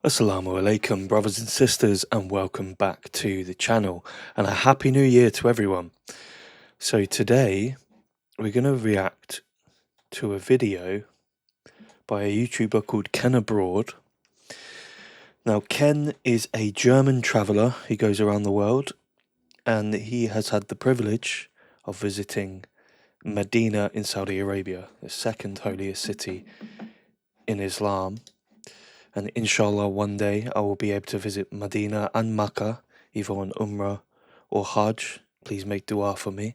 Assalamu alaikum, brothers and sisters, and welcome back to the channel, and a happy new year to everyone. So today we're going to react to a video by a YouTuber called Ken Abroad. Now Ken is a German traveller. He goes around the world, and he has had the privilege of visiting Medina in Saudi Arabia, the second holiest city in Islam. And inshallah one day I will be able to visit Medina and Makkah, either on Umrah or Hajj. Please make dua for me.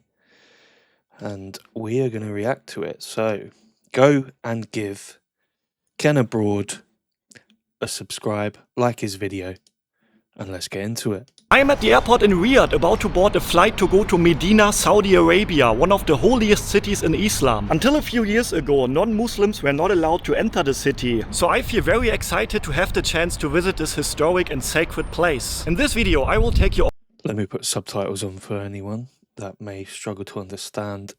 And we are going to react to it. So go and give Ken Abroad a subscribe, like his video, and let's get into it. I am at the airport in Riyadh, about to board a flight to go to Medina, Saudi Arabia, one of the holiest cities in Islam. Until a few years ago, non-Muslims were not allowed to enter the city. So I feel very excited to have the chance to visit this historic and sacred place. In this video, I will take you... Let me put subtitles on for anyone that may struggle to understand.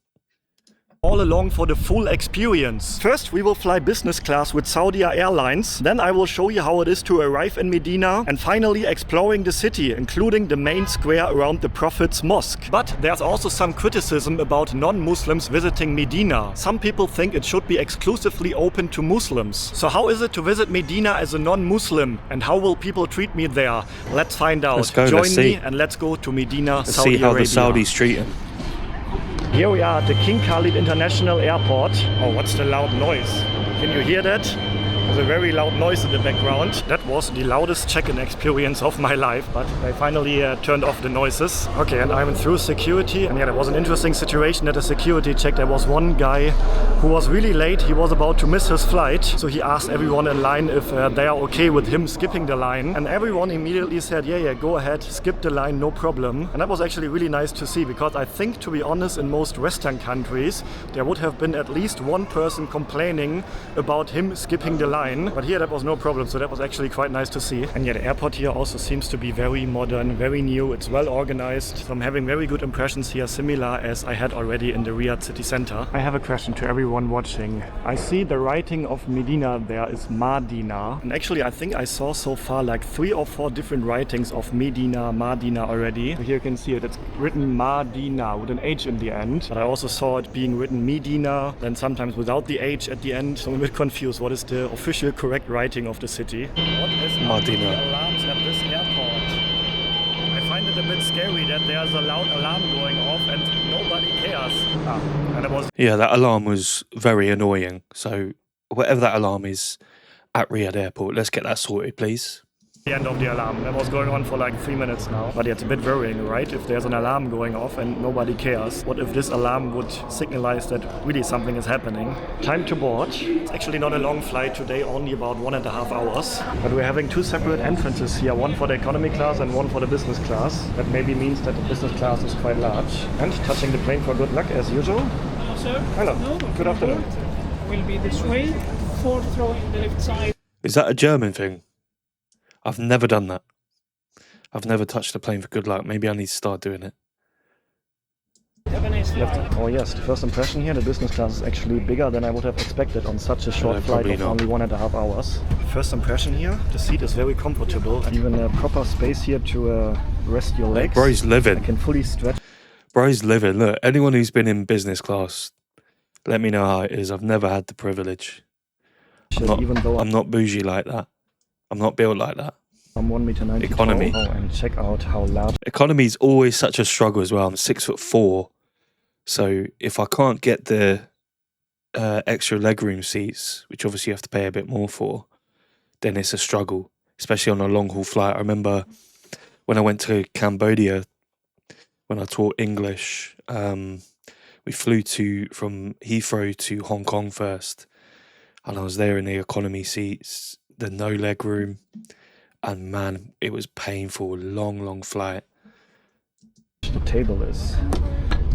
All along for the full experience. First, we will fly business class with Saudi Airlines. Then I will show you how it is to arrive in Medina. And finally exploring the city, including the main square around the Prophet's Mosque. But there's also some criticism about non-Muslims visiting Medina. Some people think it should be exclusively open to Muslims. So how is it to visit Medina as a non-Muslim? And how will people treat me there? Let's find out. Let's go, Join me and let's go to Medina, Saudi Arabia. See how the Saudis treat him. Here we are at the King Khalid International Airport. Oh, what's the loud noise? Can you hear that? There's a very loud noise in the background. That was the loudest check-in experience of my life, but I finally turned off the noises. Okay, and I'm through security. And yeah, there was an interesting situation at the security check. There was one guy who was really late. He was about to miss his flight. So he asked everyone in line if they are okay with him skipping the line. And everyone immediately said, yeah, go ahead, skip the line, no problem. And that was actually really nice to see, because I think, to be honest, in most Western countries, there would have been at least one person complaining about him skipping the line. But here that was no problem, so that was actually quite nice to see. And yeah, the airport here also seems to be very modern, very new. It's well organized. So I'm having very good impressions here, similar as I had already in the Riyadh city center. I have a question to everyone watching. I see the writing of Medina there is Madinah. And actually I think I saw so far like 3 or 4 different writings of Medina already. Here you can see it. It's written Madinah with an H in the end. But I also saw it being written Medina, then sometimes without the H at the end. So I'm a bit confused. What is the official correct writing of the city? What is Madinah. The alarms at this airport? I find it a bit scary that there's a loud alarm going off and nobody cares. And it was... Yeah, that alarm was very annoying. So whatever that alarm is at Riyadh Airport, let's get that sorted, please. The end of the alarm. That was going on for like 3 minutes now. But yeah, it's a bit worrying, right? If there's an alarm going off and nobody cares. What if this alarm would signalize that really something is happening? Time to board. It's actually not a long flight today, only about 1.5 hours. But we're having 2 separate entrances here, one for the economy class and one for the business class. That maybe means that the business class is quite large. And touching the plane for good luck as usual. Hello, sir. Hello. No, good afternoon. Will be this way, 4 throwing the left side. Is that a German thing? I've never done that. I've never touched a plane for good luck. Maybe I need to start doing it. Have a nice flight. Oh yes, the first impression here, the business class is actually bigger than I would have expected on such a short flight of only 1.5 hours. First impression here, the seat is very comfortable. Even a proper space here to rest your legs. Bro's living. I can fully stretch. Bro's living. Look, anyone who's been in business class, let me know how it is. I've never had the privilege. I'm not bougie like that. I'm not built like that. I'm 1.90 m Economy. tall. Oh, and check out how large. Economy is always such a struggle as well. I'm 6'4", so if I can't get the extra legroom seats, which obviously you have to pay a bit more for, then it's a struggle, especially on a long haul flight. I remember when I went to Cambodia, when I taught English, we flew from Heathrow to Hong Kong first, and I was there in the economy seats, the no leg room, and man, it was painful. Long flight. The table is.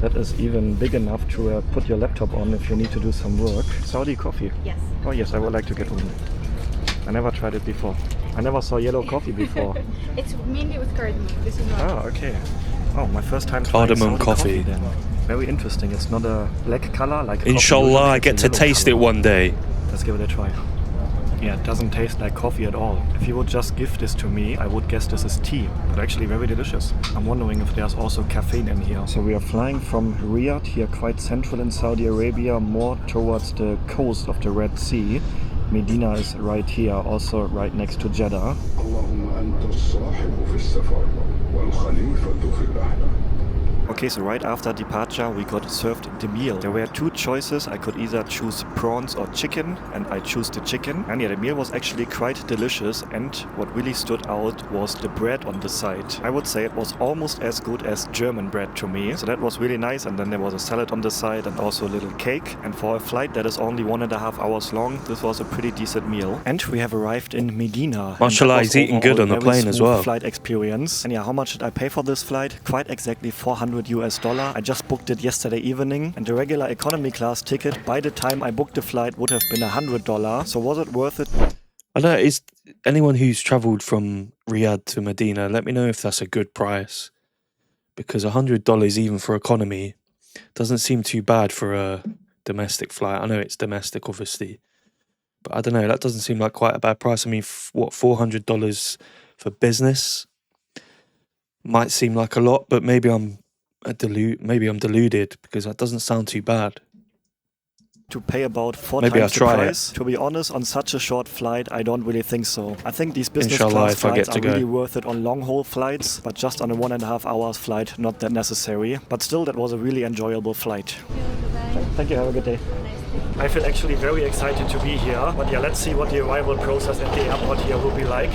That is even big enough to put your laptop on if you need to do some work. Saudi coffee. Yes. Oh yes, I would like to get one. I never tried it before. I never saw yellow coffee before. It's mainly with cardamom. This is not. Ah, okay. Oh, my first time Cardamom coffee. Then. Very interesting. It's not a black color like. Inshallah, I get to taste it one day. Let's give it a try. Yeah, it doesn't taste like coffee at all. If you would just give this to me, I would guess this is tea, but actually very delicious. I'm wondering if there's also caffeine in here. So we are flying from Riyadh, here quite central in Saudi Arabia, more towards the coast of the Red Sea. Medina is right here, also right next to Jeddah. Okay, so right after departure we got served the meal. There were two choices. I could either choose prawns or chicken, and I chose the chicken. And yeah, the meal was actually quite delicious, and what really stood out was the bread on the side. I would say it was almost as good as German bread to me. So that was really nice, and then there was a salad on the side and also a little cake. And for a flight that is only 1.5 hours long, this was a pretty decent meal. And we have arrived in Medina. Mashallah, he's eating good on the plane as well. Flight experience. And yeah, how much did I pay for this flight? Quite exactly $400 US. I just booked it yesterday evening, and the regular economy class ticket by the time I booked the flight would have been $100. So was it worth it? I don't know, is anyone who's travelled from Riyadh to Medina, let me know if that's a good price, because $100 even for economy doesn't seem too bad for a domestic flight. I know it's domestic obviously, but I don't know, that doesn't seem like quite a bad price. I mean, what, $400 for business might seem like a lot, but maybe I'm deluded, because that doesn't sound too bad. To pay about 4 Maybe times I'll the try price. To be honest, on such a short flight, I don't really think so. I think these business Inshallah, class if I flights get are to really go. worth it on long-haul flights, but just on a 1.5 hours flight, not that necessary. But still, that was a really enjoyable flight. Thank you, have a good day. I feel actually very excited to be here, but yeah, let's see what the arrival process at the airport here will be like.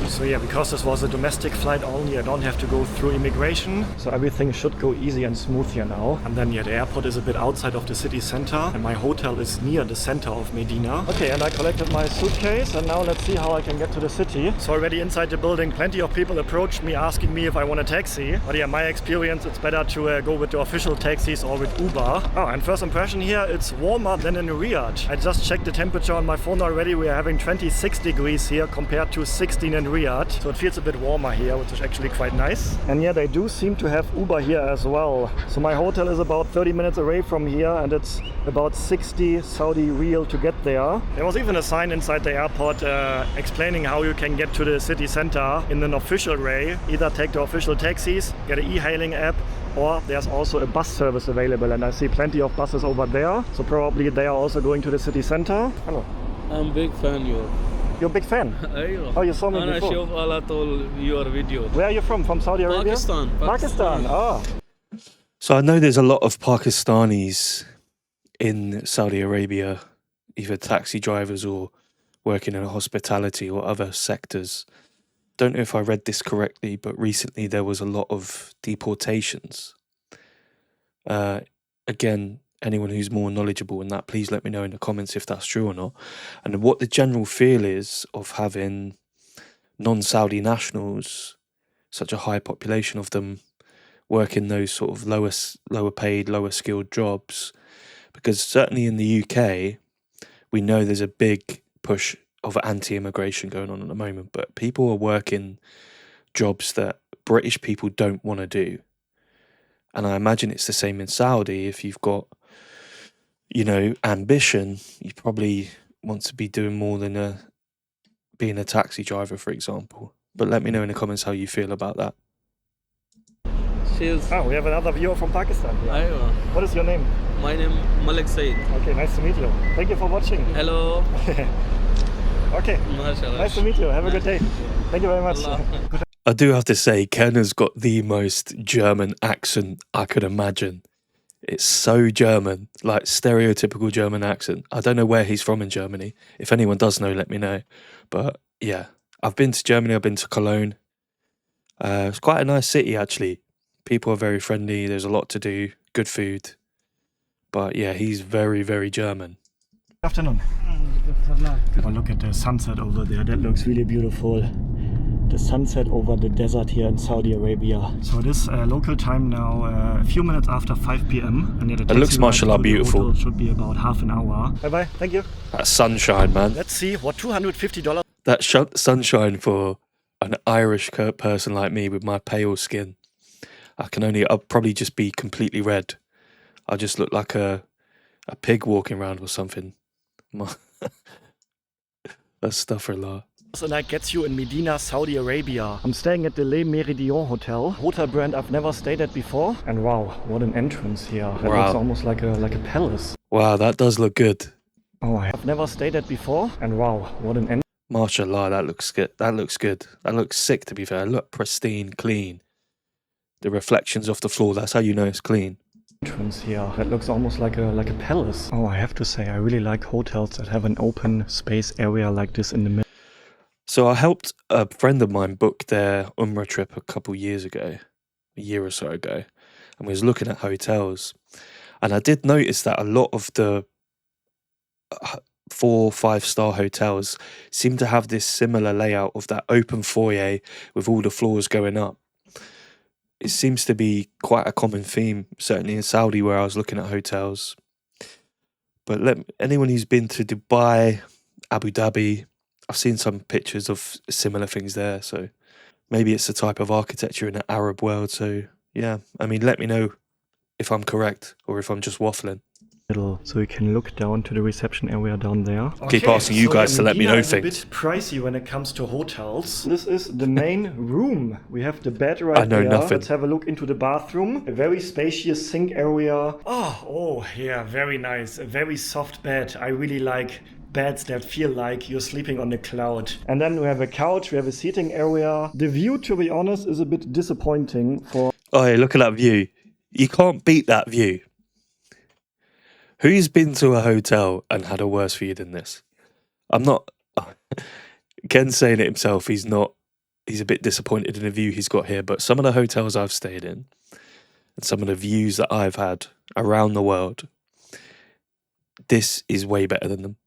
So yeah, because this was a domestic flight only, I don't have to go through immigration. So everything should go easy and smooth here now. And then yeah, the airport is a bit outside of the city center, and my hotel is near the center of Medina. Okay, and I collected my suitcase, and now let's see how I can get to the city. So already inside the building, plenty of people approached me asking me if I want a taxi. But yeah, my experience, it's better to go with the official taxis or with Uber. Oh, and first impression here, it's warmer than in Riyadh. I just checked the temperature on my phone already. We are having 26 degrees here compared to 16 in Riyadh. So it feels a bit warmer here, which is actually quite nice. And yeah, they do seem to have Uber here as well. So my hotel is about 30 minutes away from here, and it's about 60 Saudi Riyal to get there. There was even a sign inside the airport explaining how you can get to the city center in an official way. Either take the official taxis, get an e-hailing app, or there's also a bus service available, and I see plenty of buses over there. So probably they are also going to the city center. Hello. I'm big fan you. You're a big fan? أيوة. Oh, you saw me أنا before? أشوف على طول your video. Where are you from? From Saudi Arabia? Pakistan. Pakistan. Oh. So I know there's a lot of Pakistanis in Saudi Arabia, either taxi drivers or working in hospitality or other sectors. Don't know if I read this correctly, but recently there was a lot of deportations. Again, anyone who's more knowledgeable in that, please let me know in the comments if that's true or not, and what the general feel is of having non-Saudi nationals, such a high population of them, work in those sort of lower paid, lower skilled jobs. Because certainly in the UK, we know there's a big push of anti-immigration going on at the moment, but people are working jobs that British people don't want to do. And I imagine it's the same in Saudi. If you've got, ambition, you probably want to be doing more than being a taxi driver, for example. But let me know in the comments how you feel about that. Cheers. Oh, we have another viewer from Pakistan here. أيوة. What is your name? My name Malik Said. Okay, nice to meet you. Thank you for watching. Hello. Okay, MashaAllah. nice to meet you. Have a good day. Thank you very much. Allah. I do have to say, Ken has got the most German accent I could imagine. It's so German, like stereotypical German accent. I don't know where he's from in Germany. If anyone does know, let me know. But yeah, I've been to Germany, I've been to Cologne. It's quite a nice city, actually. People are very friendly, there's a lot to do, good food. But yeah, he's very, very German. Good afternoon. Have a look at the sunset over there. That looks really beautiful. The sunset over the desert here in Saudi Arabia. So it is local time now, a few minutes after 5 p.m. And yeah, the It looks, taxi ride mashallah, to the beautiful. hotel should be about half an hour. Bye bye. Thank you. That sunshine, man. Let's see what $250. That sunshine for an Irish person like me with my pale skin. I'll probably just be completely red. I just look like a pig walking around or something. Astaghfirullah. And that gets you in Medina, Saudi Arabia. I'm staying at the Le Méridien Hotel. Hotel brand I've never stayed at before. And wow, what an entrance here. It Wow. looks almost like a palace. Wow, that does look good. Oh, I've never stayed at before. And wow, what an entrance. MashaAllah, that looks good. That looks good. That looks sick, to be fair. Look pristine, clean. The reflections off the floor, that's how you know it's clean. Entrance here. It looks almost like a palace. Oh, I have to say, I really like hotels that have an open space area like this in the middle. So I helped a friend of mine book their Umrah trip a couple years ago, a year or so ago, and we was looking at hotels. And I did notice that a lot of the 4-5-star hotels seem to have this similar layout of that open foyer with all the floors going up. It seems to be quite a common theme, certainly in Saudi where I was looking at hotels. But anyone who's been to Dubai, Abu Dhabi, I've seen some pictures of similar things there. So maybe it's a type of architecture in the Arab world. So yeah, I mean, let me know if I'm correct or if I'm just waffling. So you can look down to the reception area down there. Keep asking you guys to let me know Medina is things. a bit pricey when it comes to hotels. This is the main room. We have the bed right I know there. nothing. Let's have a look into the bathroom. A very spacious sink area. Oh yeah, very nice. A very soft bed. I really like beds that feel like you're sleeping on a cloud. And then we have a couch, we have a seating area. The view, to be honest, is a bit disappointing for... Oh, hey, look at that view. You can't beat that view. Who's been to a hotel and had a worse view than this? I'm not... Ken's saying it himself. He's a bit disappointed in the view he's got here, but some of the hotels I've stayed in and some of the views that I've had around the world, this is way better than them.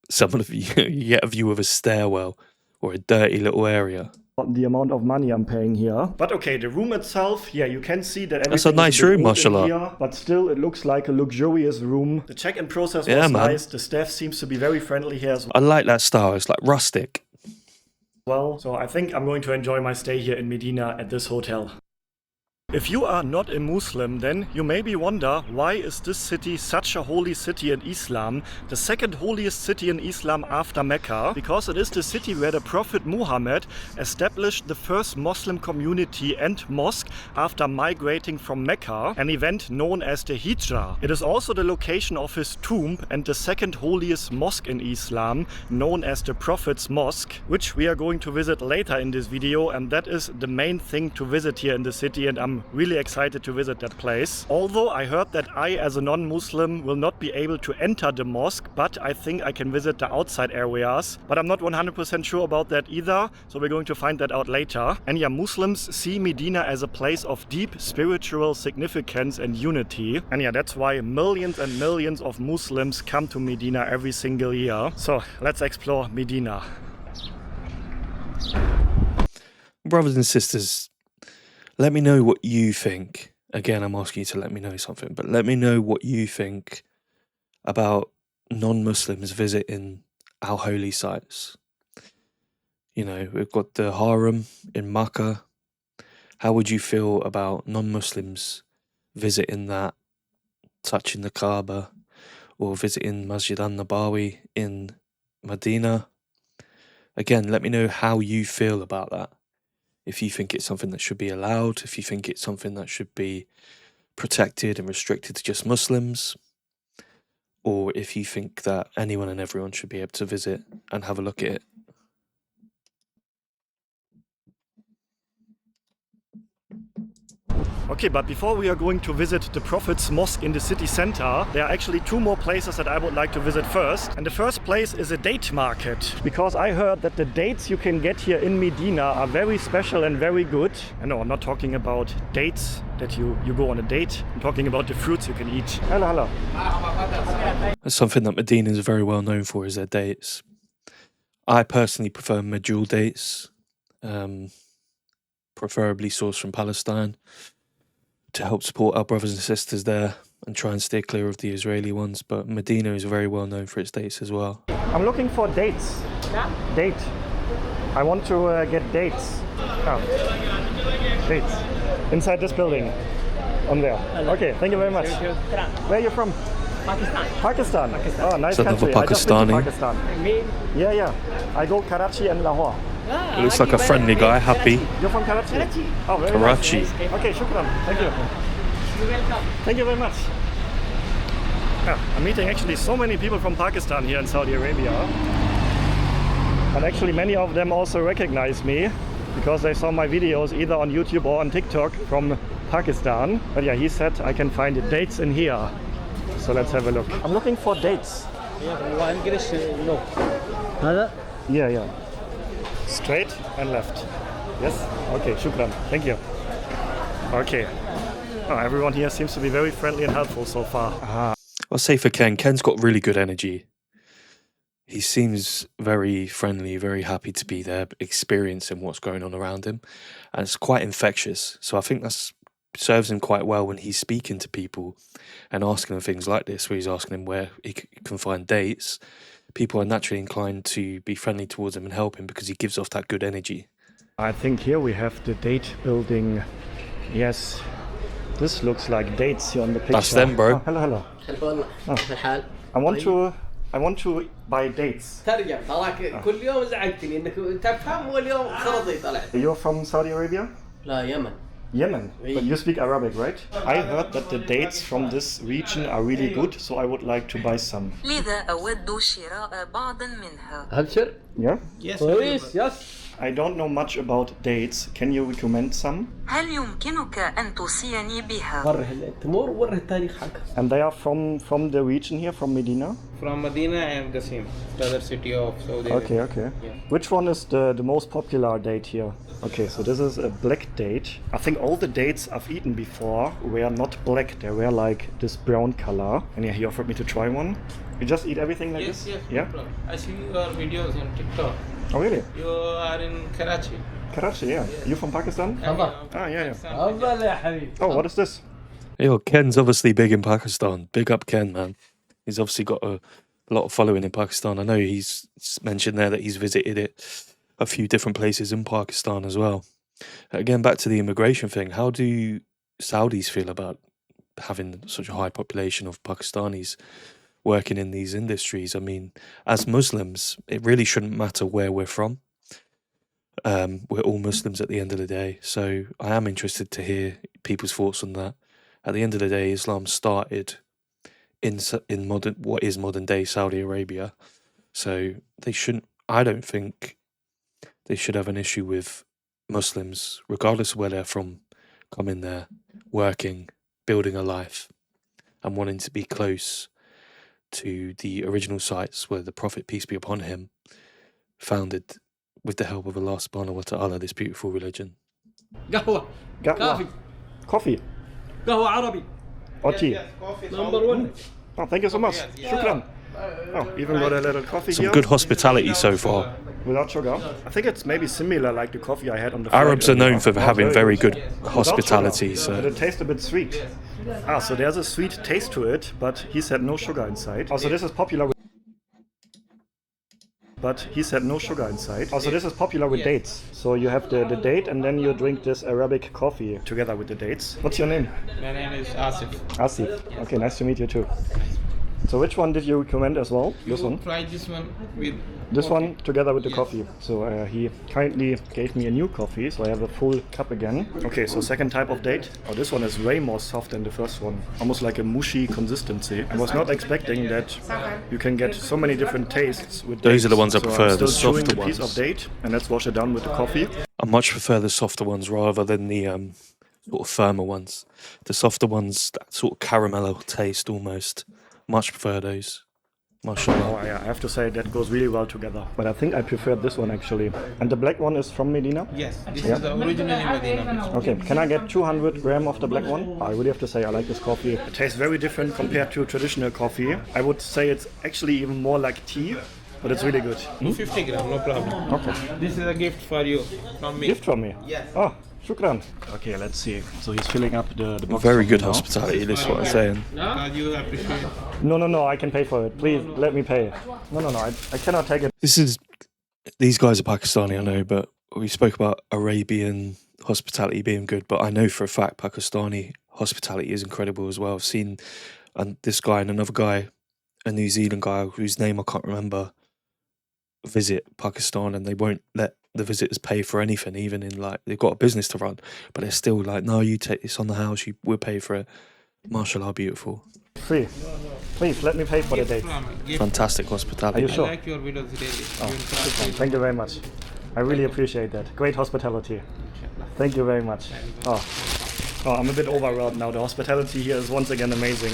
Some of the you get a view of a stairwell or a dirty little area. the amount of money I'm paying here. But okay, the room itself, yeah, you can see that everything That's a nice is bit room, old in mashallah. here, but still it looks like a luxurious room. The check-in process Yeah, was man. nice. The staff seems to be very friendly here as I like that style. It's like rustic. well. So I think I'm going to enjoy my stay here in Medina at this hotel. If you are not a Muslim, then you maybe wonder, why is this city such a holy city in Islam, the second holiest city in Islam after Mecca? Because it is the city where the Prophet Muhammad established the first Muslim community and mosque after migrating from Mecca, an event known as the Hijrah. It is also the location of his tomb and the second holiest mosque in Islam, known as the Prophet's Mosque, which we are going to visit later in this video, and that is the main thing to visit here in the city, and I'm really excited to visit that place. Although I heard that I, as a non-Muslim, will not be able to enter the mosque, but I think I can visit the outside areas. But I'm not 100% sure about that either, so we're going to find that out later. And yeah, Muslims see Medina as a place of deep spiritual significance and unity. And yeah, that's why millions and millions of Muslims come to Medina every single year. So let's explore Medina. Brothers and sisters, let me know what you think. Again, I'm asking you to let me know something, but let me know what you think about non-Muslims visiting our holy sites. You know, we've got the Haram in Makkah. How would you feel about non-Muslims visiting that, touching the Kaaba, or visiting Masjid al-Nabawi in Medina? Again, let me know how you feel about that. If you think it's something that should be allowed, if you think it's something that should be protected and restricted to just Muslims, or if you think that anyone and everyone should be able to visit and have a look at it. Okay, but before we are going to visit the Prophet's Mosque in the city center, there are actually two more places that I would like to visit first. And the first place is a date market. Because I heard that the dates you can get here in Medina are very special and very good. And no, I'm not talking about dates that you go on a date. I'm talking about the fruits you can eat. Hello. That's something that Medina is very well known for, is their dates. I personally prefer medjool dates, preferably sourced from Palestine, to help support our brothers and sisters there and try and steer clear of the Israeli ones. But Medina is very well known for its dates as well. I'm looking for dates. Date. I want to get dates. Dates. Inside this building. On there. Okay, thank you very much. Where are you from? Pakistan. Oh, nice Is that another country. I just been to Pakistani? Pakistan. Me? Yeah. I go Karachi and Lahore. He looks like a friendly guy, happy. You're from Karachi? Karachi. Oh, very Karachi. nice. Okay, shukran. Thank you. You're welcome. Thank you very much. Yeah, I'm meeting actually so many people from Pakistan here in Saudi Arabia. And actually many of them also recognize me because they saw my videos either on YouTube or on TikTok from Pakistan. But yeah, he said I can find the dates in here. So let's have a look. I'm looking for dates. No. Yeah. Straight and left. Yes? Okay, shukran. Thank you. Okay. Oh, everyone here seems to be very friendly and helpful so far. I'll say for Ken, Ken's got really good energy. He seems very friendly, very happy to be there, experiencing what's going on around him. And it's quite infectious. So I think that serves him quite well when he's speaking to people and asking them things like this, where he's asking them where he can find dates. People are naturally inclined to be friendly towards him and help him because he gives off that good energy. I think here we have the date building. Yes. This looks like dates here on the picture. That's them, bro. Oh, hello. I want to buy dates. ترجع تراك كل يوم زعجتني انك تفهم واليوم خرطي طلعت. You're from Saudi Arabia? لا يمن. Yemen. But you speak Arabic, right? I heard that the dates from this region are really good, so I would like to buy some. لذا أود شراء بعض منها. أبشر. Yeah? كويس يس. I don't know much about dates. Can you recommend some? هل يمكنك أن توصيني بها؟ وره التمور وره التاريخ حقها. And they are from the region here, from Medina? From Medina and Qasim, the other city of Saudi Arabia. Okay. Which one is the most popular date here? Okay, so this is a black date. I think all the dates I've eaten before were not black. They were like this brown color. And yeah, he offered me to try one. You just eat everything like this? Yes, Yeah? no problem. I see your videos on TikTok. Oh, really? You are in Karachi. Karachi, yeah. You from Pakistan? تفضل. Yeah. تفضل يا حبيبي. Oh, what is this? Yo, Ken's obviously big in Pakistan. Big up Ken, man. He's obviously got a lot of following in Pakistan. I know he's mentioned there that he's visited it a few different places in Pakistan as well. Again, back to the immigration thing. How do Saudis feel about having such a high population of Pakistanis working in these industries? I mean, as Muslims, it really shouldn't matter where we're from. We're all Muslims at the end of the day. So I am interested to hear people's thoughts on that. At the end of the day, Islam started in what is modern day Saudi Arabia. So they shouldn't. I don't think they should have an issue with Muslims, regardless of where they're from, coming there, working, building a life, and wanting to be close to the original sites where the Prophet, peace be upon him, founded with the help of Allah subhanahu wa ta'ala this beautiful religion. قهوة. Coffee. Coffee. قهوة عربي. Or tea. Number one. Oh, thank you so much. Shukran. Oh, even got a little coffee Some here. good hospitality so far. Without sugar. I think it's maybe similar like the coffee I had on the Arabs flight are known earlier. for Oh, having very good Without hospitality, sugar. But so it tastes a bit sweet. So there's a sweet taste to it, but he said no sugar inside. Also, this is popular with dates. So you have the date and then you drink this Arabic coffee together with the dates. What's your name? My name is Asif. Asif. Okay, nice to meet you too. So which one did you recommend as well? This You one? try this one with This coffee. one together with the Yes. coffee. So he kindly gave me a new coffee, so I have a full cup again. Okay, so second type of date. Oh, this one is way more soft than the first one. Almost like a mushy consistency. I was not expecting that you can get so many different tastes with Those are the dates. ones I So prefer, I'm the still chewing softer a piece ones. of date, and let's wash it down with the coffee. I much prefer the softer ones rather than the sort of firmer ones. The softer ones, that sort of caramel taste almost. Much prefer those. Mashallah. Oh yeah, I have to say that goes really well together. But I think I prefer this one actually. And the black one is from Medina? Yes, this Yeah. is the original in Medina. Okay, can I get 200 gram of the black one? I really have to say I like this coffee. It tastes very different compared to traditional coffee. I would say it's actually even more like tea, but it's really good. 50 gram, no problem. Okay. This is a gift for you from me. Gift from me? Yes. Oh, shukran. Okay, let's see. So he's filling up the box. Very for good me now. hospitality, this is what I'm saying. Because you appreciate. No, I can pay for it. Please, let me pay. No, I cannot take it. These guys are Pakistani, I know, but we spoke about Arabian hospitality being good, but I know for a fact Pakistani hospitality is incredible as well. I've seen and this guy and another guy, a New Zealand guy whose name I can't remember, visit Pakistan, and they won't let the visitors pay for anything, even in like they've got a business to run, but they're still like, no, you take this on the house, we'll pay for it. Mashallah, beautiful. Free. Please let me pay for the date. Fantastic Are hospitality. you I sure? like your videos really. Thank you very much. I really appreciate that. Great hospitality. Thank you very much. Oh, I'm a bit overwhelmed now. The hospitality here is once again amazing.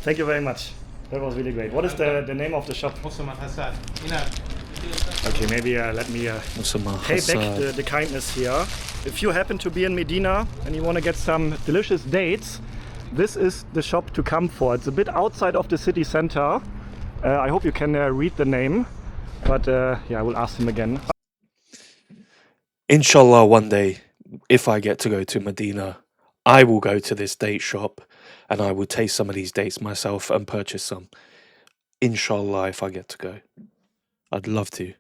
Thank you very much. That was really great. What is the name of the shop? Okay, maybe let me pay back the kindness here. If you happen to be in Medina and you want to get some delicious dates, this is the shop to come for. It's a bit outside of the city center. I hope you can read the name, but yeah, I will ask him again. Inshallah, one day, if I get to go to Medina, I will go to this date shop and I will taste some of these dates myself and purchase some. Inshallah, if I get to go. I'd love to.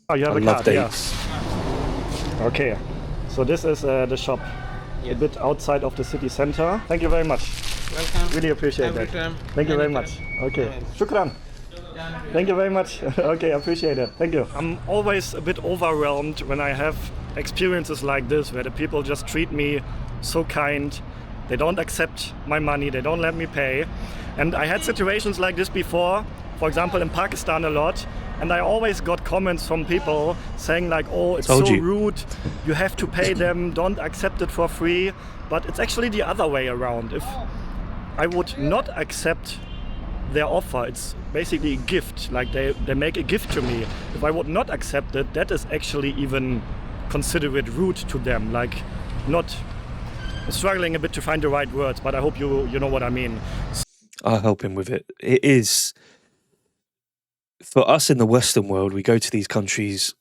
Oh, you have I a love card, dates. yeah. Okay, so this is the shop, a bit outside of the city center. Thank you very much. Welcome. Really appreciate Every that. time. Thank you very Anytime. much. Okay, shukran. Thank you very much. Okay, I appreciate it. Thank you. I'm always a bit overwhelmed when I have experiences like this, where the people just treat me so kind. They don't accept my money, they don't let me pay. And I had situations like this before, for example in Pakistan a lot, and I always got comments from people saying like, oh, it's so rude, you have to pay them, don't accept it for free. But it's actually the other way around. If I would not accept their offer, it's basically a gift, like they make a gift to me. If I would not accept it, that is actually even considered rude to them, like not struggling a bit to find the right words, but I hope you know what I mean. I'll help him with it. It is, for us in the Western world, we go to these countries,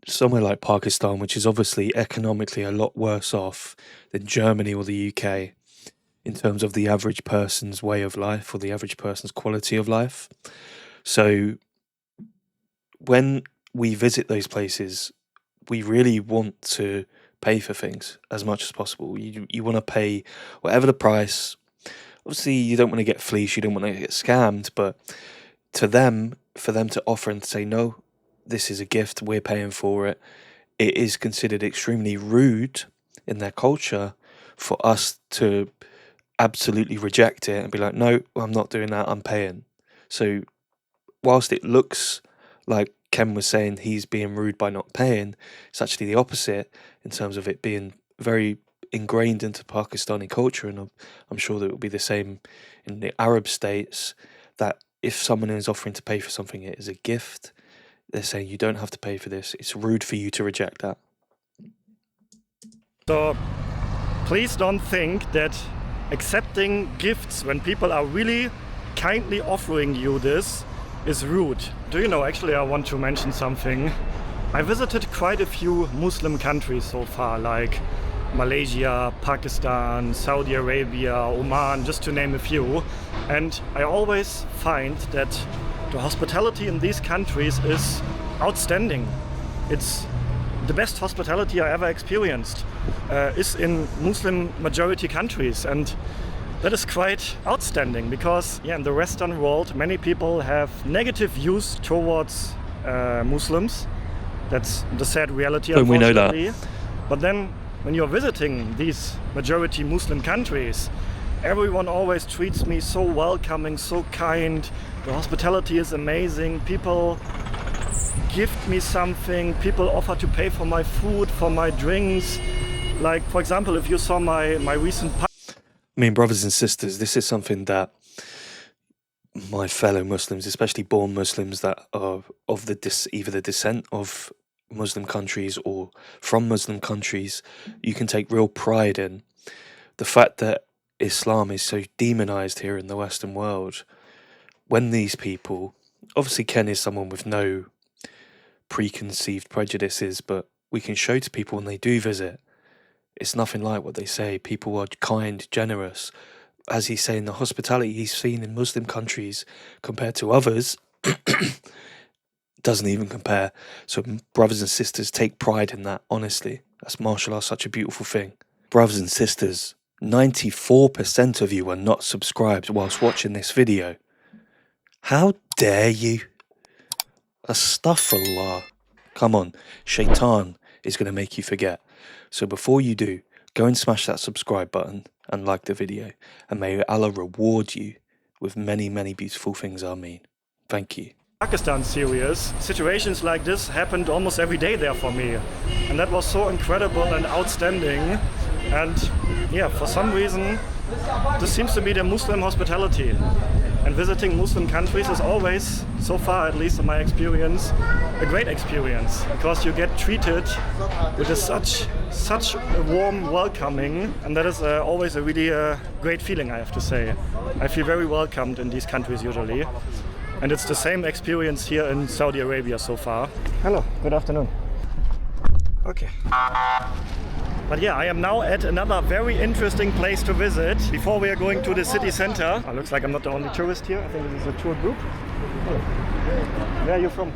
somewhere like Pakistan, which is obviously economically a lot worse off than Germany or the UK in terms of the average person's way of life or the average person's quality of life. So when we visit those places, we really want to pay for things as much as possible. You want to pay whatever the price. Obviously, you don't want to get fleeced, you don't want to get scammed, but to them, for them to offer and say, no, this is a gift, we're paying for it, it is considered extremely rude in their culture for us to absolutely reject it and be like, no, I'm not doing that, I'm paying. So whilst it looks like Ken was saying he's being rude by not paying, it's actually the opposite in terms of it being very ingrained into Pakistani culture, and I'm sure that it will be the same in the Arab states, that if someone is offering to pay for something, it is a gift. They're saying you don't have to pay for this. It's rude for you to reject that. So please don't think that accepting gifts when people are really kindly offering you this is rude. Do you know, actually I want to mention something. I visited quite a few Muslim countries so far, like Malaysia, Pakistan, Saudi Arabia, Oman, just to name a few. And I always find that the hospitality in these countries is outstanding. It's the best hospitality I ever experienced is in Muslim majority countries, and that is quite outstanding because in the Western world many people have negative views towards Muslims. That's the sad reality, unfortunately. We know that. But then when you're visiting these majority Muslim countries, everyone always treats me so welcoming, so kind. The hospitality is amazing. People gift me something. People offer to pay for my food, for my drinks. Like, for example, if you saw my recent... I mean, brothers and sisters, this is something that my fellow Muslims, especially born Muslims that are of either the descent of Muslim countries or from Muslim countries, you can take real pride in. The fact that Islam is so demonized here in the Western world, when these people, obviously Ken is someone with no preconceived prejudices, but we can show to people when they do visit, it's nothing like what they say. People are kind, generous. As he's saying, the hospitality he's seen in Muslim countries compared to others doesn't even compare. So brothers and sisters, take pride in that, honestly. That's mashallah, such a beautiful thing. Brothers and sisters, 94% of you are not subscribed whilst watching this video. How dare you? Astaghfirullah. Come on, Shaitan is going to make you forget. So before you do, go and smash that subscribe button and like the video. And may Allah reward you with many, many beautiful things. Ameen. Thank you. Pakistan series, situations like this happened almost every day there for me. And that was so incredible and outstanding. And yeah, for some reason, this seems to be the Muslim hospitality. And visiting Muslim countries is always, so far at least in my experience, a great experience. Because you get treated with such a warm welcoming. And that is always a really great feeling, I have to say. I feel very welcomed in these countries usually. And it's the same experience here in Saudi Arabia so far. Hello, good afternoon. Okay. But yeah, I am now at another very interesting place to visit. Before we are going to the city center. Oh, looks like I'm not the only tourist here. I think this is a tour group. Oh. Where are you from?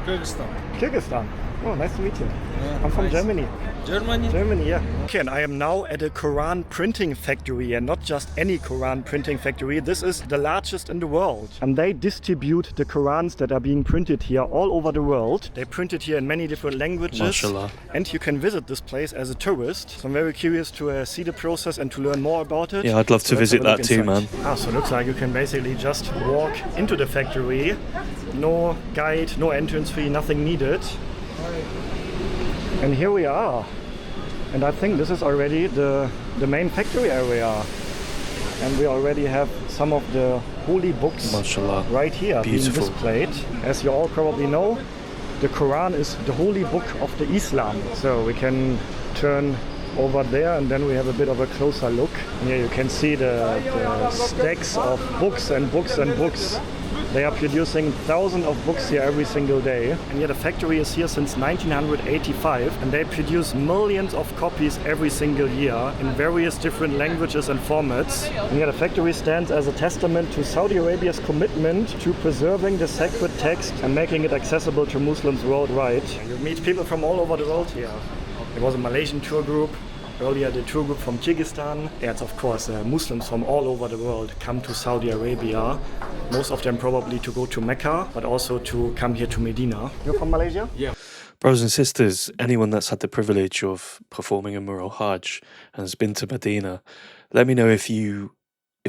Kyrgyzstan. Kyrgyzstan. Oh, nice to meet you. Yeah, I'm from nice. Germany. Germany? Germany, yeah. Okay, and I am now at a Quran printing factory, and not just any Quran printing factory. This is the largest in the world. And they distribute the Qurans that are being printed here all over the world. They print it here in many different languages. Mashallah. And you can visit this place as a tourist. So I'm very curious to see the process and to learn more about it. Yeah, I'd love to let's visit have a look that too, inside. man. Ah, so it looks like you can basically just walk into the factory. No guide, no entrance fee, nothing needed. And here we are. And I think this is already the main factory area. And we already have some of the holy books Mashallah. right here Beautiful. being displayed. As you all probably know, the Quran is the holy book of the Islam. So we can turn over there and then we have a bit of a closer look. And here you can see the stacks of books and books and books. They are producing thousands of books here every single day. And yet the factory is here since 1985 and they produce millions of copies every single year in various different languages and formats. And yet the factory stands as a testament to Saudi Arabia's commitment to preserving the sacred text and making it accessible to Muslims worldwide. You meet people from all over the world here. There was a Malaysian tour group. Earlier, the tour group from Kyrgyzstan. It's of course Muslims from all over the world come to Saudi Arabia. Most of them probably to go to Mecca, but also to come here to Medina. You're from Malaysia? Yeah. Brothers and sisters, anyone that's had the privilege of performing Umrah or Hajj and has been to Medina, let me know if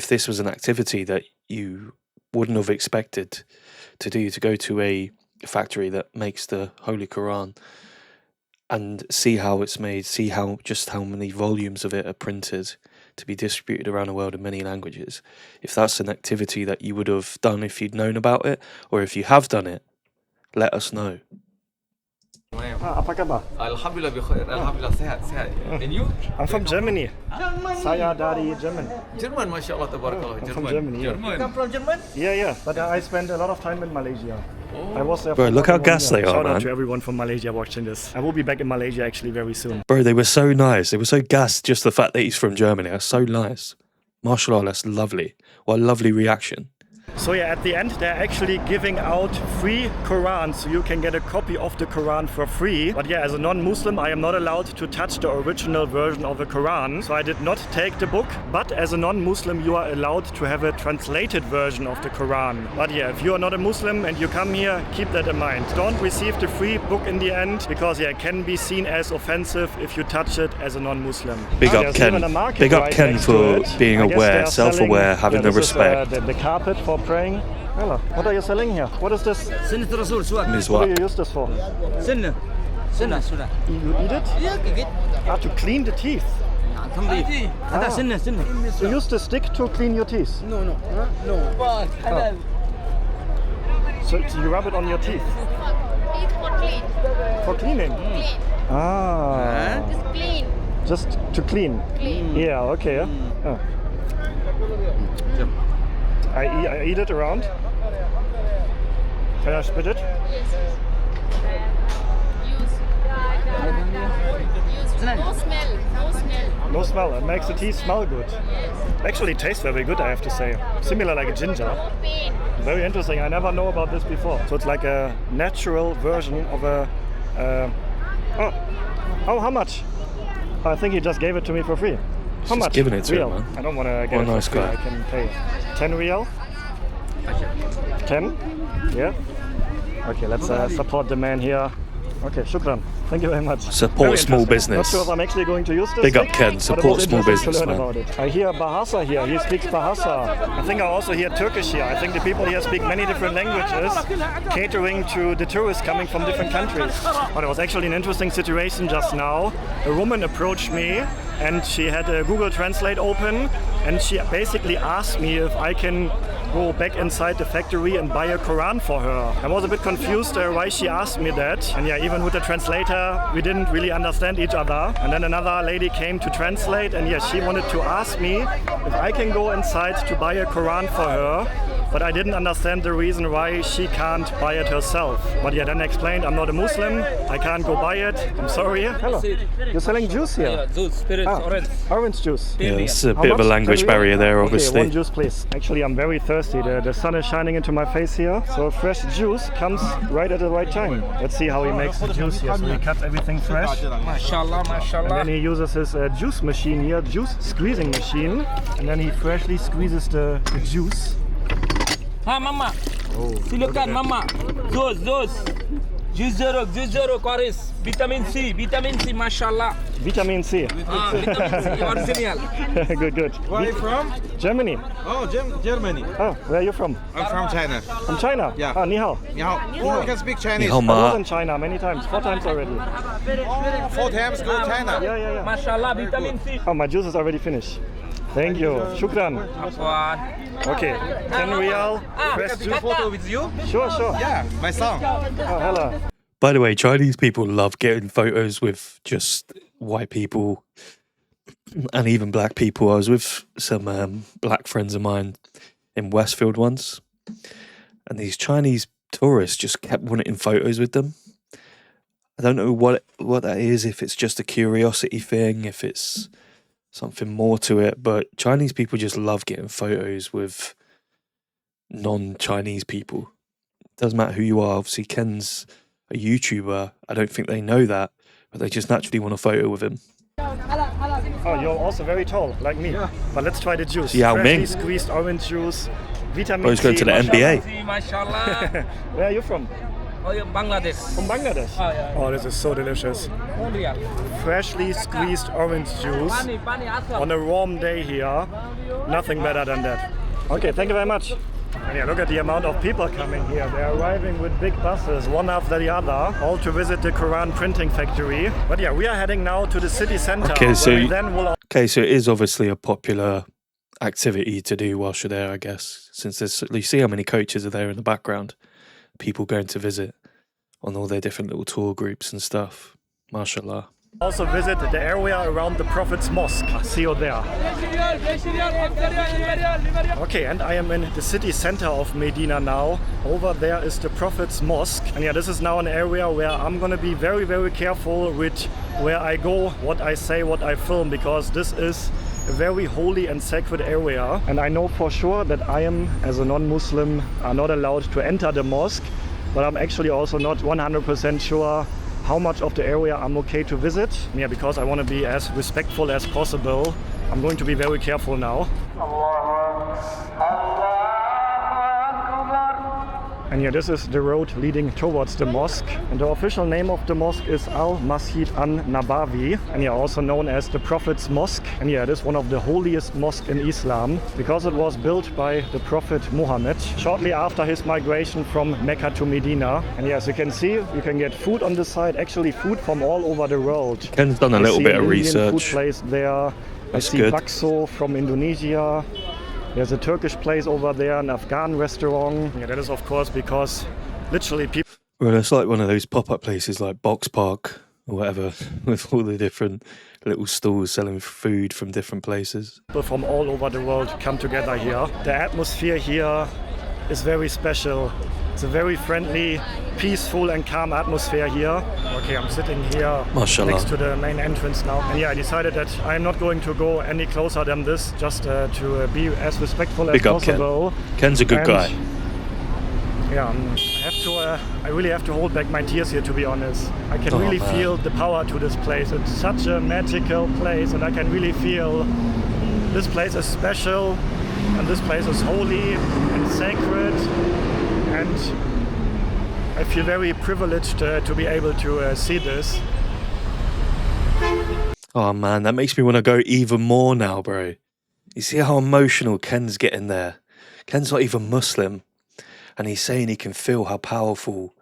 this was an activity that you wouldn't have expected to do, to go to a factory that makes the Holy Quran and see how it's made, see how many volumes of it are printed to be distributed around the world in many languages. If that's an activity that you would have done if you'd known about it, or if you have done it, let us know. Apa kabar? Alhamdulillah bikhair. Alhamdulillah sehat. And you? I'm from Germany. Saya dari German. German, mashallah, tabarakallah. I'm from Germany, yeah. German. Come from German? Yeah. But I spent a lot of time in Malaysia. I was there Bro, for look how 1 gassed year. they are, Shout out man. to everyone from Malaysia watching this. I will be back in Malaysia actually very soon. Bro, they were so nice. They were so gassed, just the fact that he's from Germany. That's so nice. Mashallah, that's lovely. What a lovely reaction. So yeah, at the end they're actually giving out free Qurans, so you can get a copy of the Quran for free. But yeah, as a non-Muslim I am not allowed to touch the original version of the Quran, so I did not take the book. But as a non-Muslim you are allowed to have a translated version of the Quran. But yeah, if you are not a Muslim and you come here, keep that in mind. Don't receive the free book in the end, because yeah, it can be seen as offensive if you touch it as a non-Muslim. Big up There's Ken. even a market Big up right Ken next for to it. being I guess aware, they are self-aware, selling- having yeah, the this is, respect. the carpet for praying. Hello. What are you selling here? What is this? Sunnah Rasul swag. Miss What do what? you use this for? Sunnah. Sunnah. You eat it? Yeah, good. To clean the teeth. تنظيف. هذا سنة. You use the stick to clean your teeth. No. حلال. So you rub it on your teeth. Eat for clean. For cleaning? Clean. Ah. Just clean. Just to clean? Clean. Yeah, okay. Oh. I eat it around. Can I spit it? Yes. Use. No smell. No smell. No smell. It makes the teeth smell good. Yes. Actually tastes very good, I have to say. Similar like a ginger. No pain. Very interesting. I never know about this before. So it's like a natural version of a... how much? I think he just gave it to me for free. How much? giving it to Real. him, man. I don't want to get What a it nice for free. guy. I can pay 10 real. 10? Yeah. Okay, let's support the man here. Okay, shukran. Thank you very much. Support Very small interesting. business. Not sure if I'm actually going to use this. Big up, stick, Ken. but it Support was small interesting business, to learn man. about it. I hear Bahasa here. He speaks Bahasa. I think I also hear Turkish here. I think the people here speak many different languages, catering to the tourists coming from different countries. But it was actually an interesting situation just now. A woman approached me and she had a Google Translate open and she basically asked me if I can go back inside the factory and buy a Quran for her. I was a bit confused why she asked me that. And yeah, even with the translator, we didn't really understand each other. And then another lady came to translate and yeah, she wanted to ask me if I can go inside to buy a Quran for her. But I didn't understand the reason why she can't buy it herself. But yeah, then I explained I'm not a Muslim, I can't go buy it, I'm sorry. Hello, you're selling juice here? Juice, spirit, orange. Orange juice. Yeah, it's a How bit of a much? language 10 barrier there, Okay, obviously. one juice please. Actually, I'm very thirsty. The sun is shining into my face here. So fresh juice comes right at the right time. Let's see how he makes the juice here. So he cuts everything fresh. MashaAllah, And MashaAllah. then he uses his juice machine here, juice squeezing machine. And then he freshly squeezes the juice. Ha, Mama. Silakan, Mama. Juice. Juice zero, Quaris. Vitamin C, MashaAllah. Vitamin C. Vitamin C, original. Good. Where are you from? Germany. Oh, Germany. Oh, where are you from? I'm from China. From China? Yeah. Ah, ni hao. Ni hao. Oh, you can speak Chinese. Ni hao I ma. was in China many times, 4 times already. Oh, 4 times go to China. Yeah. MashaAllah, vitamin C. Oh, my juice is already finished. Thank you. Shukran. Okay, 10 real. Fresh juice. Photo with you? Sure. Yeah, my son. Oh, hello. By the way, Chinese people love getting photos with just white people and even black people. I was with some black friends of mine in Westfield once, and these Chinese tourists just kept wanting photos with them. I don't know what that is, if it's just a curiosity thing, if it's something more to it, but Chinese people just love getting photos with non-Chinese people. Doesn't matter who you are. Obviously, Ken's a YouTuber. I don't think they know that, but they just naturally want a photo with him. Oh, you're also very tall, like me. Yeah. But let's try the juice. Yao Freshly Ming. squeezed orange juice. Vitamin Both C. going to the mashallah. NBA. MashaAllah. Where are you from? Oh, yeah, Bangladesh. From Bangladesh. Oh, yeah. Oh, this is so delicious. Real. Freshly squeezed orange juice on a warm day here. Nothing better than that. Okay, thank you very much. And yeah, look at the amount of people coming here. They're arriving with big buses, one after the other, all to visit the Quran printing factory. But yeah, we are heading now to the city center. Okay, so where we then will so it is obviously a popular activity to do whilst you're there, I guess, since you see how many coaches are there in the background, people going to visit on all their different little tour groups and stuff. MashaAllah. also visit the area around the Prophet's Mosque. See you there. Okay, and I am in the city center of Medina now. Over there is the Prophet's Mosque. And yeah, this is now an area where I'm gonna be very, very careful with where I go, what I say, what I film, because this is a very holy and sacred area. And I know for sure that I am, as a non-Muslim, are not allowed to enter the mosque. But I'm actually also not 100% sure how much of the area I'm okay to visit. Yeah, because I want to be as respectful as possible. I'm going to be very careful now. And yeah, this is the road leading towards the mosque. And the official name of the mosque is Al-Masjid An-Nabawi. And yeah, also known as the Prophet's Mosque. And yeah, it is one of the holiest mosques in Islam because it was built by the Prophet Muhammad shortly after his migration from Mecca to Medina. And yeah, as you can see, you can get food on the side, actually food from all over the world. Ken's done a little bit of Indian research. food place there. That's I see good. bakso from Indonesia. There's a Turkish place over there, an Afghan restaurant. Yeah, that is of course because literally people Well, it's like one of those pop-up places like Box Park or whatever, with all the different little stalls selling food from different places. from all over the world come together here. The atmosphere here is very special. It's a very friendly, peaceful and calm atmosphere here. Okay, I'm sitting here Mashallah. next to the main entrance now. And yeah, I decided that I'm not going to go any closer than this, just to be as respectful as Big up, Ken. possible. Ken's a good And guy. Yeah, I really have to hold back my tears here, to be honest. I can really feel the power to this place. It's such a magical place, and I can really feel this place is special, and this place is holy and sacred, and I feel very privileged to be able to see this. Oh man, that makes me want to go even more now, bro. You see how emotional Ken's getting there? Ken's not even Muslim, and he's saying he can feel how powerful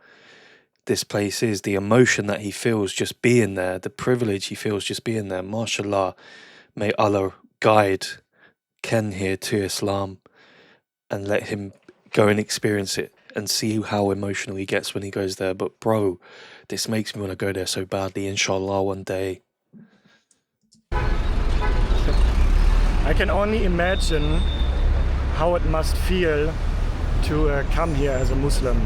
this place is, the emotion that he feels just being there, the privilege he feels just being there. MashaAllah, may Allah guide Ken here to Islam and let him go and experience it and see how emotional he gets when he goes there. But bro, this makes me want to go there so badly, inshallah, one day. I can only imagine how it must feel to come here as a Muslim.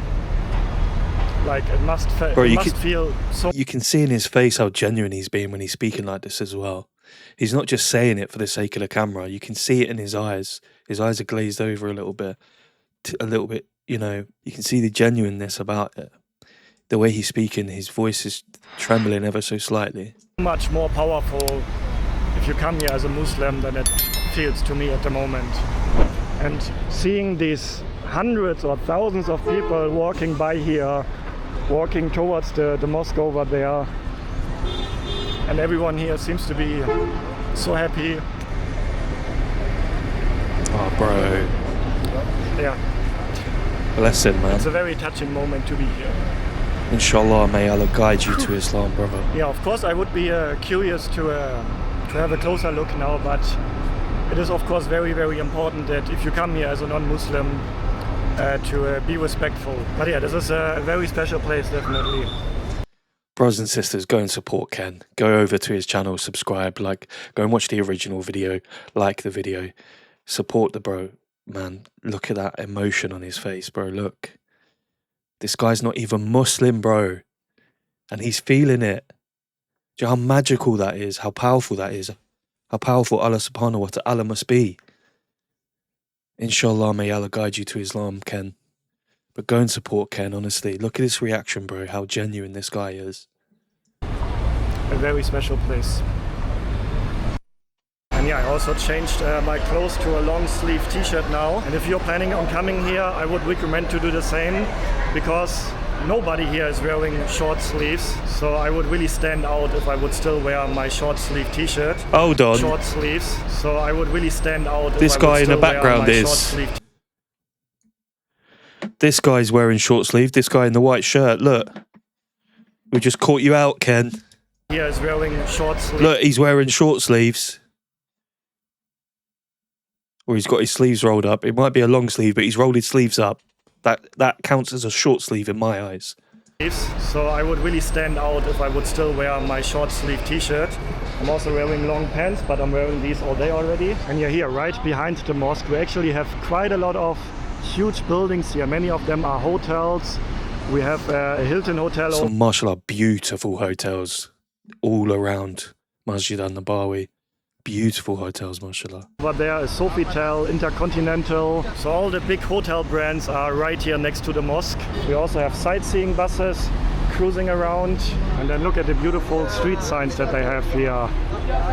Like, it must feel so... You can see in his face how genuine he's being when he's speaking like this as well. He's not just saying it for the sake of the camera. You can see it in his eyes. His eyes are glazed over a little bit, you know. You can see the genuineness about it. The way he's speaking, his voice is trembling ever so slightly. Much more powerful if you come here as a Muslim than it feels to me at the moment. And seeing these hundreds or thousands of people walking by here, walking towards the mosque over there, and everyone here seems to be so happy. Oh, bro. Yeah. Bless him, man. It's a very touching moment to be here. Inshallah, may Allah guide you to Islam, brother. Yeah, of course I would be curious to have a closer look now, but it is of course very, very important that if you come here as a non-Muslim to be respectful. But yeah, this is a very special place, definitely. Brothers and sisters, go and support Ken. Go over to his channel, subscribe, go and watch the original video, like the video. Support the bro, man. Look at that emotion on his face, bro. Look. This guy's not even Muslim, bro. And he's feeling it. Do you know how magical that is? How powerful that is? How powerful Allah subhanahu wa ta'ala must be. Inshallah, may Allah guide you to Islam, Ken. But go and support Ken, honestly. Look at his reaction, bro. How genuine this guy is. A very special place. And yeah, I also changed my clothes to a long sleeve t-shirt now. And if you're planning on coming here, I would recommend to do the same, because nobody here is wearing short sleeves. So I would really stand out if I would still wear my short sleeve t-shirt. Hold on. Short sleeves. So I would really stand out. This guy in the background is... This guy's wearing short sleeve. This guy in the white shirt, look. We just caught you out, Ken. He is wearing short sleeves. Look, he's wearing short sleeves. Or he's got his sleeves rolled up. It might be a long sleeve, but he's rolled his sleeves up. That counts as a short sleeve in my eyes. So I would really stand out if I would still wear my short sleeve t-shirt. I'm also wearing long pants, but I'm wearing these all day already. And you're here right behind the mosque. We actually have quite a lot of huge buildings here. Many of them are hotels. We have a Hilton hotel. Some mashallah beautiful hotels all around Masjid al-Nabawi. Beautiful hotels, mashallah. Over there is Sofitel, Intercontinental. So all the big hotel brands are right here next to the mosque. We also have sightseeing buses cruising around. And then look at the beautiful street signs that they have here.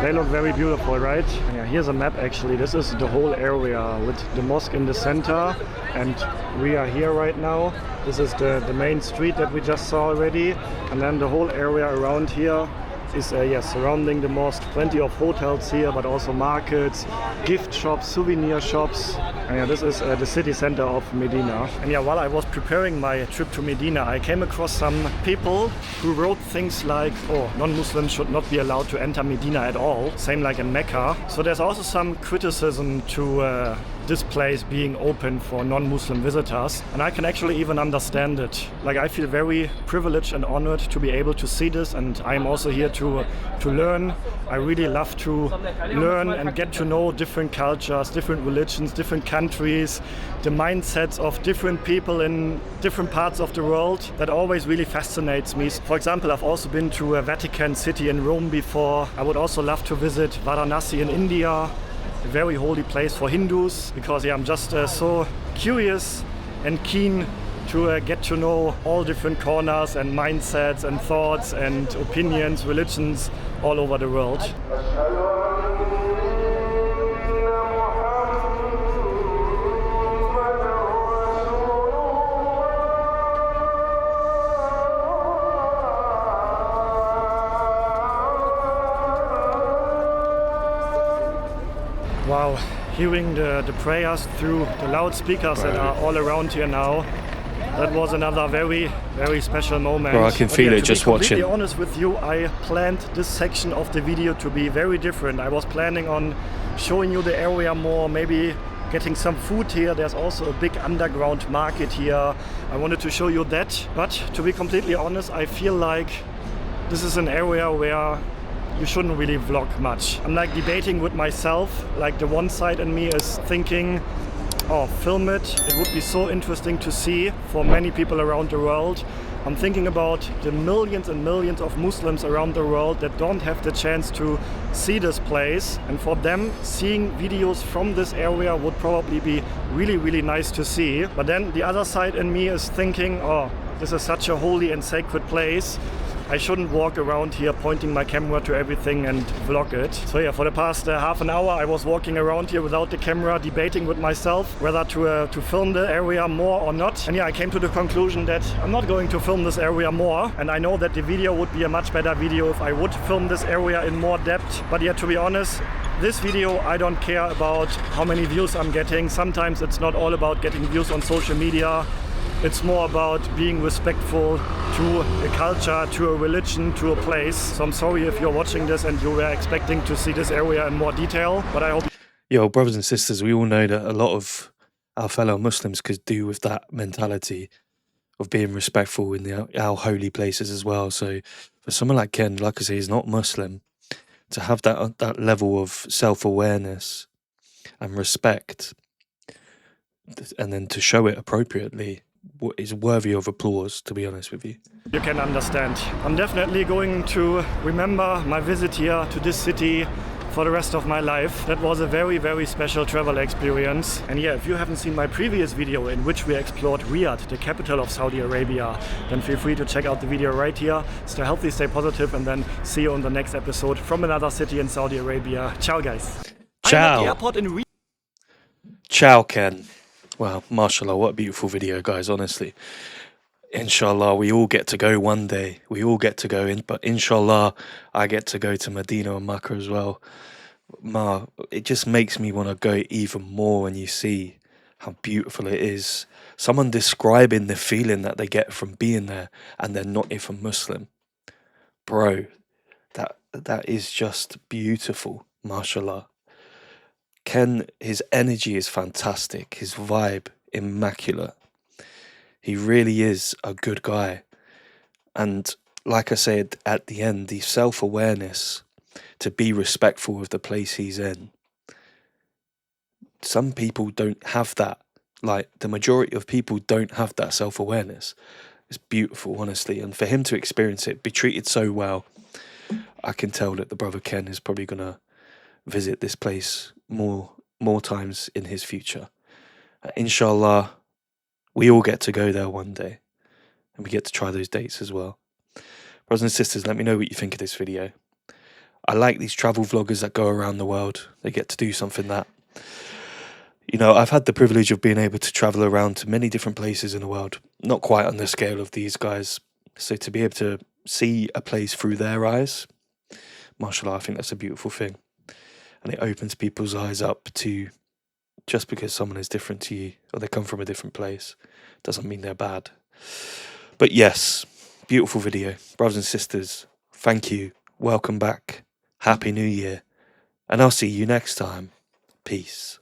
They look very beautiful, right? And yeah, here's a map actually. This is the whole area with the mosque in the center. And we are here right now. This is the main street that we just saw already. And then the whole area around here is surrounding the mosque. Plenty of hotels here, but also markets, gift shops, souvenir shops. And yeah, this is the city center of Medina. And yeah, while I was preparing my trip to Medina, I came across some people who wrote things like, oh, non-Muslims should not be allowed to enter Medina at all. Same like in Mecca. So there's also some criticism to this place being open for non-Muslim visitors, and I can actually even understand it. Like, I feel very privileged and honored to be able to see this, and I'm also here to learn. I really love to learn and get to know different cultures, different religions, different countries, the mindsets of different people in different parts of the world. That always really fascinates me. For example, I've also been to Vatican City in Rome before. I would also love to visit Varanasi in India. A very holy place for Hindus, because I'm just so curious and keen to get to know all different corners and mindsets and thoughts and opinions, religions all over the world. Wow, hearing the prayers through the loudspeakers that are all around here now, that was another very, very special moment. Bro, I can feel it just watching. To be completely honest with you, I planned this section of the video to be very different. I was planning on showing you the area more, maybe getting some food here. There's also a big underground market here. I wanted to show you that, but to be completely honest, I feel like this is an area where you shouldn't really vlog much. I'm like debating with myself, like the one side in me is thinking, oh, film it. It would be so interesting to see for many people around the world. I'm thinking about the millions and millions of Muslims around the world that don't have the chance to see this place. And for them, seeing videos from this area would probably be really, really nice to see. But then the other side in me is thinking, oh, this is such a holy and sacred place. I shouldn't walk around here pointing my camera to everything and vlog it. So yeah, for the past half an hour I was walking around here without the camera, debating with myself whether to film the area more or not. And yeah, I came to the conclusion that I'm not going to film this area more. And I know that the video would be a much better video if I would film this area in more depth. But yeah, to be honest, this video, I don't care about how many views I'm getting. Sometimes it's not all about getting views on social media. It's more about being respectful to a culture, to a religion, to a place. So I'm sorry if you're watching this and you were expecting to see this area in more detail, but I hope... Yo, brothers and sisters, we all know that a lot of our fellow Muslims could do with that mentality of being respectful in our holy places as well. So for someone like Ken, like I say, he's not Muslim, to have that level of self-awareness and respect, and then to show it appropriately, is worthy of applause, to be honest with you. You can understand. I'm definitely going to remember my visit here to this city for the rest of my life. That was a very, very special travel experience. And yeah, if you haven't seen my previous video in which we explored Riyadh, the capital of Saudi Arabia, then feel free to check out the video right here. Stay healthy, stay positive, and then see you on the next episode from another city in Saudi Arabia. Ciao, guys. Ciao. I'm at the airport in Ciao, Ken. Wow, mashallah, what a beautiful video, guys, honestly. Inshallah, we all get to go one day. We all get to go in, but inshallah, I get to go to Medina and Makkah as well. It just makes me want to go even more when you see how beautiful it is. Someone describing the feeling that they get from being there and they're not even Muslim. Bro, that is just beautiful, mashallah. Ken, his energy is fantastic, his vibe immaculate. He really is a good guy. And like I said at the end, the self-awareness to be respectful of the place he's in. Some people don't have that. Like, the majority of people don't have that self-awareness. It's beautiful, honestly. And for him to experience it, be treated so well, I can tell that the brother Ken is probably going to visit this place more times in his future. Inshallah, we all get to go there one day, and we get to try those dates as well. Brothers and sisters, let me know what you think of this video. I like these travel vloggers that go around the world. They get to do something that, you know, I've had the privilege of being able to travel around to many different places in the world, not quite on the scale of these guys. So to be able to see a place through their eyes, mashallah, I think that's a beautiful thing. And it opens people's eyes up to, just because someone is different to you or they come from a different place doesn't mean they're bad. But yes, beautiful video. Brothers and sisters, thank you. Welcome back. Happy New Year. And I'll see you next time. Peace.